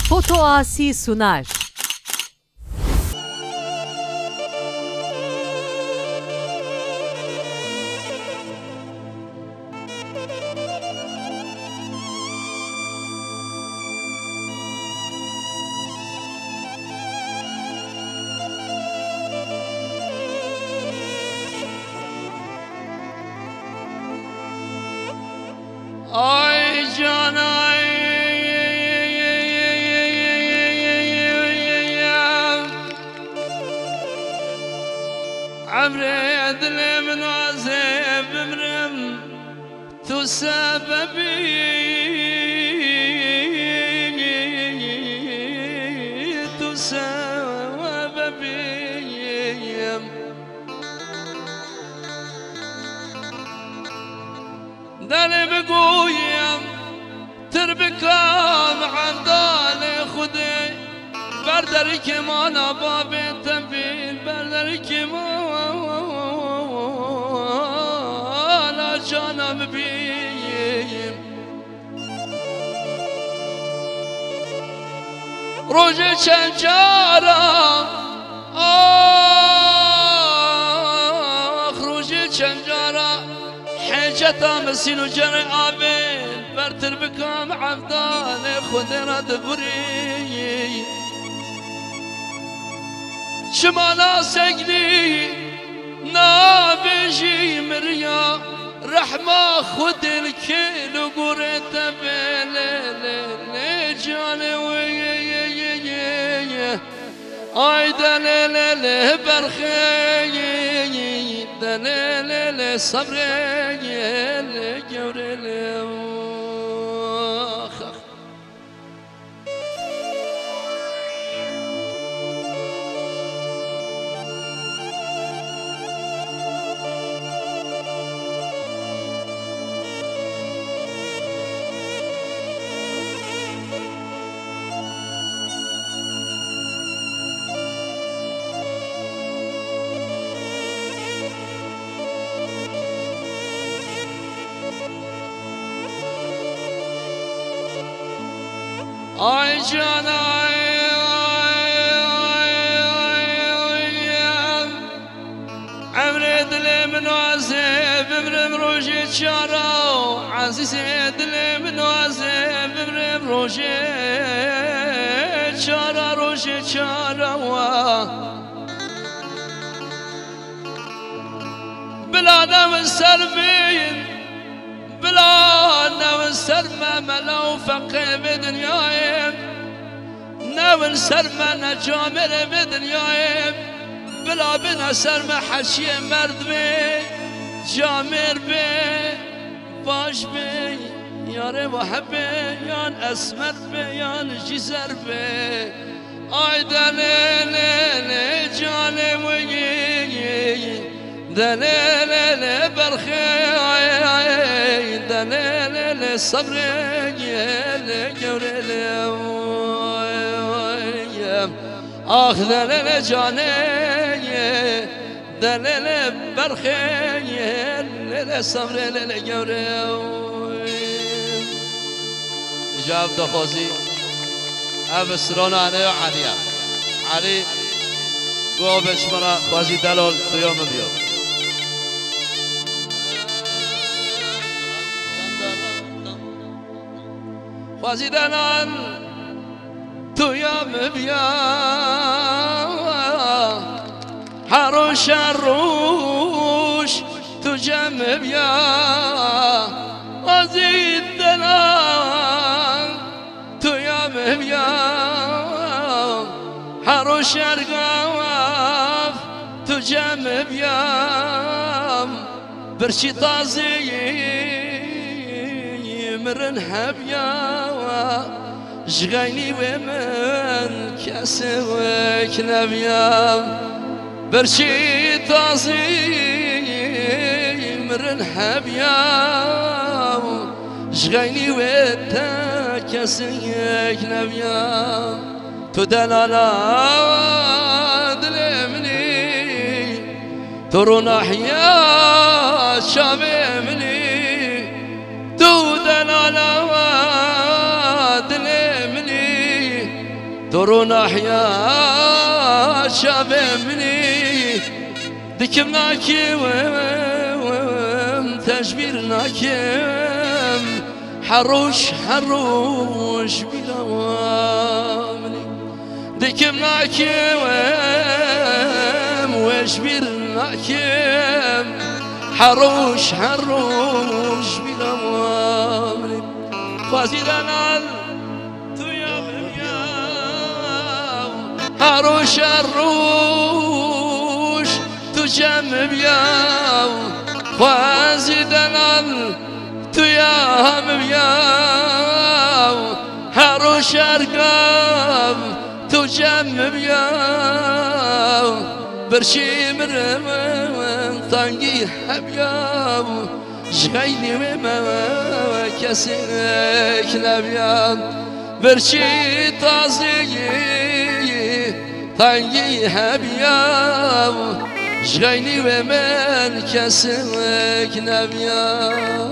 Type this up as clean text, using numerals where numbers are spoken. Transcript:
Fotoasi sunar. Ay canay عمري دلي من وازب بمرم تو سببي تو سببي دلي بقويم تربكام عن دالي خدي بردر كمان بابي تنبيل بردر كمان جانم بیم روز چند جارم آخ روز چند جارم حجتم سینو جر آبین برتر بکم عبدان خود را دبری شمانا سگلی نابجی مریا رحمة خد الكيل وقريت بليل جاني ويا اي دليل برخي دليل صبري جوري ay canay عمري دلي من وازب بمرم روجي تشارو عزيزي دلي من وازب بمرم روجي تشارو روجي تشارو بلادنا من سلمين بلادنا من سلمة ملو فقي بدنيايم ناول سلمة نجامر بدنيايم بلا بنا سلمة حشي مرد بي جامر بي باش بي ياري وحبي يان اسمر بي يان جزر بي اي دليل جاني ويي دليل برخي دليل صبري جوري آخ دليل جاني دليل برخي دليل صبري جوري جاب دخوزي ابسرانه عنه علي گو بشمرا خوازی دلال تویام بیام خوازی دلال تویام بیام حروش روش تو جمع بیام خوازی دلال تویام بیام حروش رقاف تو جمع بیام برشی تازی مرن هبیا جغینی و من کسی وک نبیام برشی تازی مرن هبیا جغینی و تا کسی وک نبیام تو دلالا دلمني ترون احيا شاممني تو دلالا دلمني ترون أحيا شابمني دكم ناكم تجبير ناكم حروش بلوامني دكم ناكم وجبير ناكم حروش بلوامني فازيدنا هروش تجم بياو خوازدنا تيام بياو هروش ارقام تجم بياو برشي مرمن طنقي حبياو جغيني وما كسيك نبياو برشي طازي طنقي هبياو شغيني ومن كسلك نبياو